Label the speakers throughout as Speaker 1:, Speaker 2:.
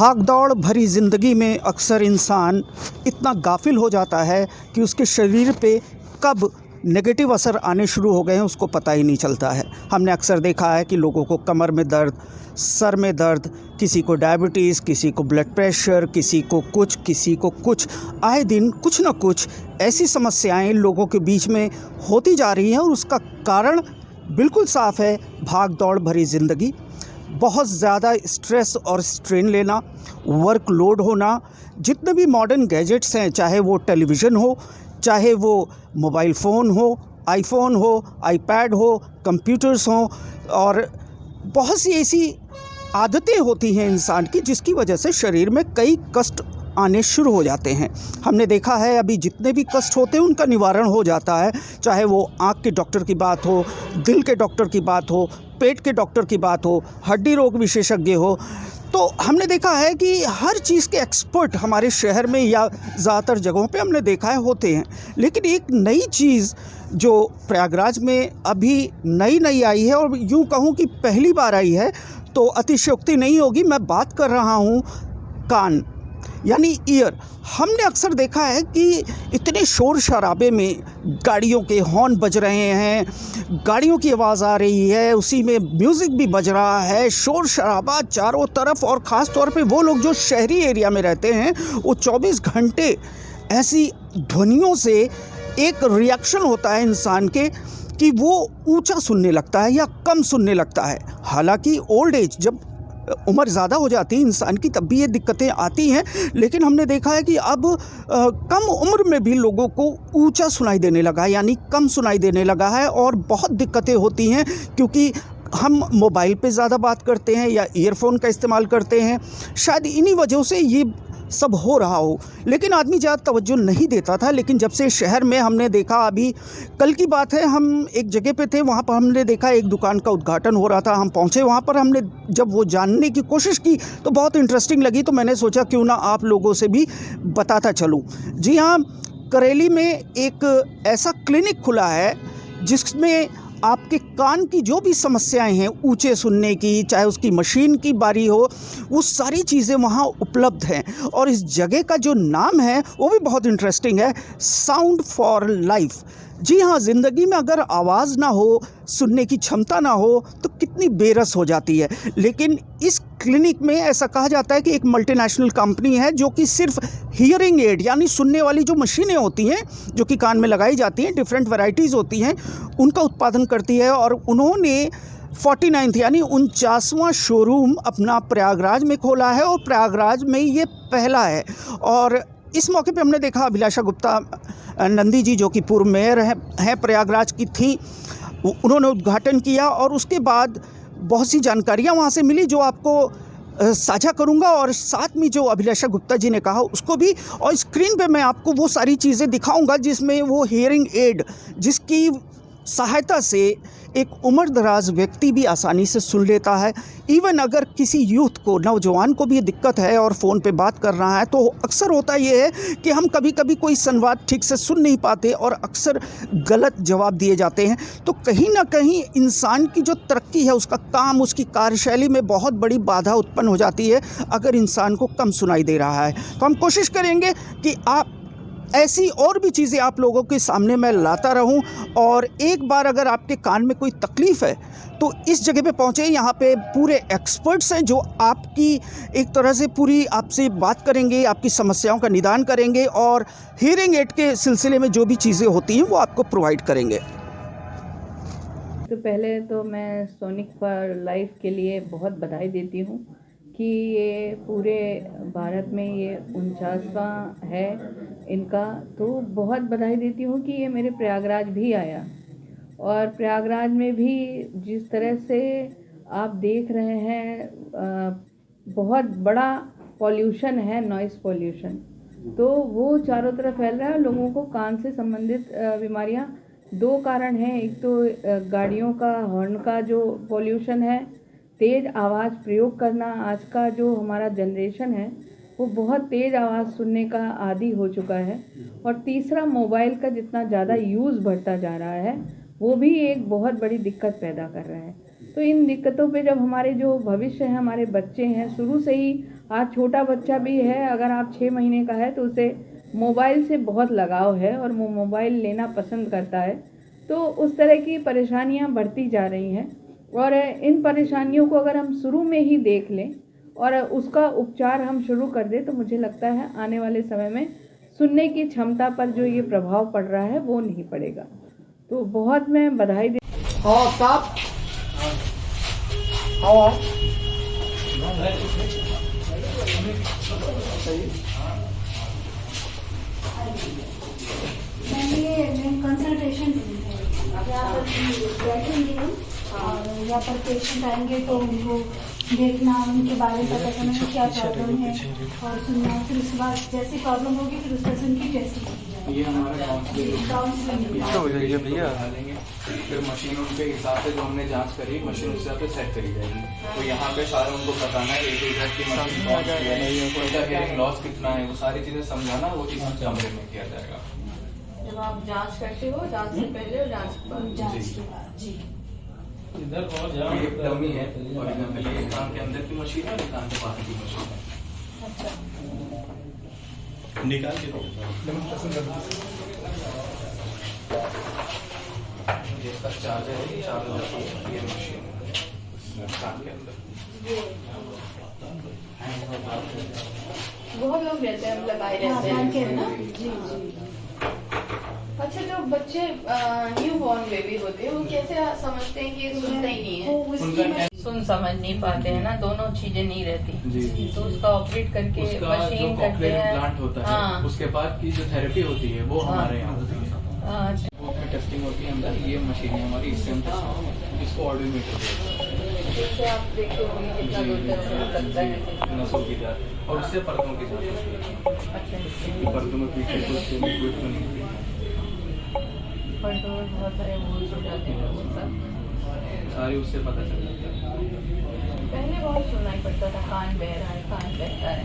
Speaker 1: भाग-दौड़ भरी ज़िंदगी में अक्सर इंसान इतना गाफ़िल हो जाता है कि उसके शरीर पे कब नेगेटिव असर आने शुरू हो गए हैं उसको पता ही नहीं चलता है। हमने अक्सर देखा है कि लोगों को कमर में दर्द, सर में दर्द, किसी को डायबिटीज़, किसी को ब्लड प्रेशर, किसी को कुछ, आए दिन कुछ न कुछ ऐसी समस्याएं लोगों के बीच में होती जा रही हैं और उसका कारण बिल्कुल साफ़ है, भाग-दौड़ भरी ज़िंदगी। बहुत ज़्यादा स्ट्रेस और स्ट्रेन लेना, वर्कलोड होना, जितने भी मॉडर्न गैजेट्स हैं, चाहे वो टेलीविज़न हो, चाहे वो मोबाइल फ़ोन हो, आईफ़ोन हो, आईपैड हो, कंप्यूटर्स हों, और बहुत सी ऐसी आदतें होती हैं इंसान की जिसकी वजह से शरीर में कई कष्ट आने शुरू हो जाते हैं। हमने देखा है अभी जितने भी कष्ट होते हैं उनका निवारण हो जाता है, चाहे वो आँख के डॉक्टर की बात हो, दिल के डॉक्टर की बात हो, पेट के डॉक्टर की बात हो, हड्डी रोग विशेषज्ञ हो। तो हमने देखा है कि हर चीज़ के एक्सपर्ट हमारे शहर में या ज़्यादातर जगहों पे हमने देखा है होते हैं। लेकिन एक नई चीज़ जो प्रयागराज में अभी नई आई है और यूँ कहूँ कि पहली बार आई है तो अतिशयोक्ति नहीं होगी, मैं बात कर रहा हूँ कान यानी ईयर। हमने अक्सर देखा है कि इतने शोर शराबे में गाड़ियों के हॉर्न बज रहे हैं, गाड़ियों की आवाज़ आ रही है, उसी में म्यूज़िक भी बज रहा है, शोर शराबा चारों तरफ। और ख़ास तौर पे वो लोग जो शहरी एरिया में रहते हैं वो 24 घंटे ऐसी ध्वनियों से एक रिएक्शन होता है इंसान के कि वो ऊंचा सुनने लगता है या कम सुनने लगता है। हालांकि ओल्ड एज, जब उम्र ज़्यादा हो जाती है इंसान की, तब भी ये दिक्कतें आती हैं। लेकिन हमने देखा है कि अब कम उम्र में भी लोगों को ऊंचा सुनाई देने लगा है, यानी कम सुनाई देने लगा है। और बहुत दिक्कतें होती हैं क्योंकि हम मोबाइल पे ज़्यादा बात करते हैं या ईयरफोन का इस्तेमाल करते हैं, शायद इन्हीं वजहों से ये सब हो रहा हो। लेकिन आदमी ज़्यादा तवज्जो नहीं देता था। लेकिन जब से शहर में हमने देखा, अभी कल की बात है, हम एक जगह पे थे, वहाँ पर हमने देखा एक दुकान का उद्घाटन हो रहा था। हम पहुँचे वहाँ पर, हमने जब वो जानने की कोशिश की तो बहुत इंटरेस्टिंग लगी, तो मैंने सोचा क्यों ना आप लोगों से भी बताता चलूँ। जी हाँ, करेली में एक ऐसा क्लिनिक खुला है जिसमें आपके कान की जो भी समस्याएं हैं, ऊंचे सुनने की, चाहे उसकी मशीन की बारी हो, वो सारी चीज़ें वहाँ उपलब्ध हैं। और इस जगह का जो नाम है वो भी बहुत इंटरेस्टिंग है, साउंड फॉर लाइफ। जी हाँ, ज़िंदगी में अगर आवाज़ ना हो, सुनने की क्षमता ना हो तो कितनी बेरस हो जाती है। लेकिन इस क्लिनिक में ऐसा कहा जाता है कि एक मल्टीनेशनल कंपनी है जो कि सिर्फ हियरिंग एड यानी सुनने वाली जो मशीनें होती हैं जो कि कान में लगाई जाती हैं, डिफरेंट वैरायटीज़ होती हैं, उनका उत्पादन करती है। और उन्होंने 49th यानी 49वां शोरूम अपना प्रयागराज में खोला है और प्रयागराज में ये पहला है। और इस मौके पे हमने देखा अभिलाषा गुप्ता नंदी जी, जो कि पूर्व मेयर हैं प्रयागराज की थी, उन्होंने उद्घाटन किया। और उसके बाद बहुत सी जानकारियाँ वहाँ से मिली जो आपको साझा करूँगा, और साथ में जो अभिलाषा गुप्ता जी ने कहा उसको भी। और स्क्रीन पे मैं आपको वो सारी चीज़ें दिखाऊंगा जिसमें वो हियरिंग एड, जिसकी सहायता से एक उम्रदराज व्यक्ति भी आसानी से सुन लेता है। इवन अगर किसी यूथ को, नौजवान को भी ये दिक्कत है और फ़ोन पे बात कर रहा है, तो अक्सर होता ये है कि हम कभी कभी कोई संवाद ठीक से सुन नहीं पाते और अक्सर गलत जवाब दिए जाते हैं। तो कहीं ना कहीं इंसान की जो तरक्की है, उसका काम, उसकी कार्यशैली में बहुत बड़ी बाधा उत्पन्न हो जाती है अगर इंसान को कम सुनाई दे रहा है। तो हम कोशिश करेंगे कि आप ऐसी और भी चीज़ें आप लोगों के सामने मैं लाता रहूं। और एक बार अगर आपके कान में कोई तकलीफ़ है तो इस जगह पे पहुँचे, यहाँ पे पूरे एक्सपर्ट्स हैं जो आपकी एक तरह से पूरी आपसे बात करेंगे, आपकी समस्याओं का निदान करेंगे और हियरिंग एड के सिलसिले में जो भी चीज़ें होती हैं वो आपको प्रोवाइड करेंगे।
Speaker 2: तो पहले तो मैं सोनिक फॉर लाइफ के लिए बहुत बधाई देती हूँ कि ये पूरे भारत में ये 49वां है इनका। तो बहुत बधाई देती हूँ कि ये मेरे प्रयागराज भी आया। और प्रयागराज में भी जिस तरह से आप देख रहे हैं बहुत बड़ा पॉल्यूशन है, नॉइस पॉल्यूशन, तो वो चारों तरफ फैल रहा है। लोगों को कान से संबंधित बीमारियां, दो कारण हैं। एक तो गाड़ियों का हॉर्न का जो पॉल्यूशन है, तेज़ आवाज़ प्रयोग करना। आज का जो हमारा जनरेशन है वो बहुत तेज़ आवाज़ सुनने का आदी हो चुका है। और तीसरा, मोबाइल का जितना ज़्यादा यूज़ बढ़ता जा रहा है वो भी एक बहुत बड़ी दिक्कत पैदा कर रहा है। तो इन दिक्कतों पे जब हमारे जो भविष्य है, हमारे बच्चे हैं, शुरू से ही आज छोटा बच्चा भी है, अगर आप 6 महीने का है तो उसे मोबाइल से बहुत लगाव है और वो मोबाइल लेना पसंद करता है। तो उस तरह की परेशानियां बढ़ती जा रही हैं और इन परेशानियों को अगर हम शुरू में ही देख लें और उसका उपचार हम शुरू कर दें तो मुझे लगता है आने वाले समय में सुनने की क्षमता पर जो ये प्रभाव पड़ रहा है वो नहीं पड़ेगा। तो बहुत मैं बधाई दे
Speaker 3: मैंने कंसल्टेशन यहाँ पर बैठेंगे हम और यहाँ पर पेशेंट आएंगे तो उनको देखना, उनके बारे में पता करना कि क्या प्रॉब्लम है और सुनना, फिर उसके बाद जैसी प्रॉब्लम होगी फिर उस पर्सन की टेस्टिंग की जाएगी।
Speaker 4: ये हमारा
Speaker 3: काउंसलिंग
Speaker 4: भैया डालेंगे, फिर मशीन उनके हिसाब से जो हमने जांच करी मशीन उस हिसाब से सेट करी जाएगी। तो यहाँ पे सारा उनको बताना है कि मशीन कौन सी है, उनका हेयरिंग लॉस कितना है, वो सारी चीजें समझाना, वो इस कमरे में किया जाएगा।
Speaker 2: जब आप जांच करते हो, जांच से पहले और जांच के बाद।
Speaker 3: जांच के बाद जी।
Speaker 4: इधर और जहाँ एक डमी है और ये कान के अंदर की मशीन है और कान के बाहर की मशीन है।
Speaker 2: अच्छा,
Speaker 5: निकाल के
Speaker 4: ये इसका चार्जर है, 4000 ये मशीन है कान के अंदर।
Speaker 2: बहुत लोग रहते हैं, मतलब आए रहते
Speaker 3: हाँ,
Speaker 2: हैं
Speaker 3: के ना जी जी।
Speaker 2: अच्छा, जो बच्चे न्यू बॉर्न बेबी होते हैं वो कैसे समझते हैं कि ये सुनता ही नहीं है?
Speaker 3: वो उसकी
Speaker 2: सुन समझ नहीं पाते हैं ना, दोनों चीजें नहीं रहती।
Speaker 4: जी।
Speaker 2: तो उसका ऑपरेट करके
Speaker 4: उसका जो
Speaker 2: मशीन करते
Speaker 4: कॉकलियर
Speaker 2: हैं।
Speaker 4: इम्प्लांट होता है,
Speaker 2: हाँ।
Speaker 4: उसके बाद की जो थेरेपी होती है वो हमारे यहाँ होती है।
Speaker 2: अच्छा,
Speaker 4: वो टेस्टिंग होती है अंदर, ये मशीन है हमारी, इससे हम इसको ऑर्डिनेटर
Speaker 2: जैसे आप देखते होंगे कितना दूर तक लगता है।
Speaker 4: नसों की जांच और उससे परतों की जांच होती है।
Speaker 2: अच्छा,
Speaker 4: परतों में पीछे कुछ लिक्विड बनी होती है,
Speaker 2: पर तो बहुत सारे वोल्स हो जाते हैं वो सब।
Speaker 4: सारी उससे पता चल जाता है।
Speaker 2: पहले बहुत सुनाई पड़ता था, कान बह रहा है, कान बहता है।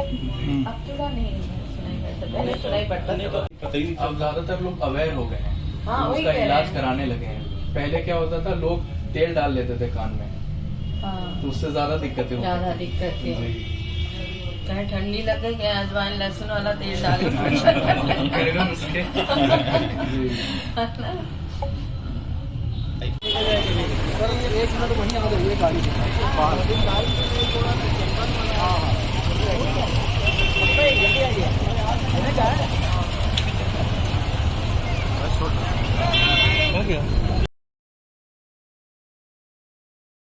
Speaker 2: अब थोड़ा नहीं सुनाई पड़ता, पहले सुनाई पड़ता था।
Speaker 5: पता ही नहीं
Speaker 4: अब ज्यादातर लोग अवेयर हो गए हैं,
Speaker 2: हाँ, वही
Speaker 4: उसका
Speaker 2: कह रहे
Speaker 4: इलाज
Speaker 2: हैं।
Speaker 4: कराने लगे हैं। पहले क्या होता था, लोग तेल डाल लेते थे कान में,
Speaker 2: हाँ,
Speaker 4: तो उससे ज्यादा दिक्कतें होती
Speaker 2: ज्यादा
Speaker 4: थी।
Speaker 2: दिक्कत थी।
Speaker 4: जी।
Speaker 2: चाहे ठंडी लगे क्या, अजवाइन लहसुन वाला तेल डाल
Speaker 4: करेगा उसके। जी।
Speaker 1: एक मिनट बढ़िया गाड़ी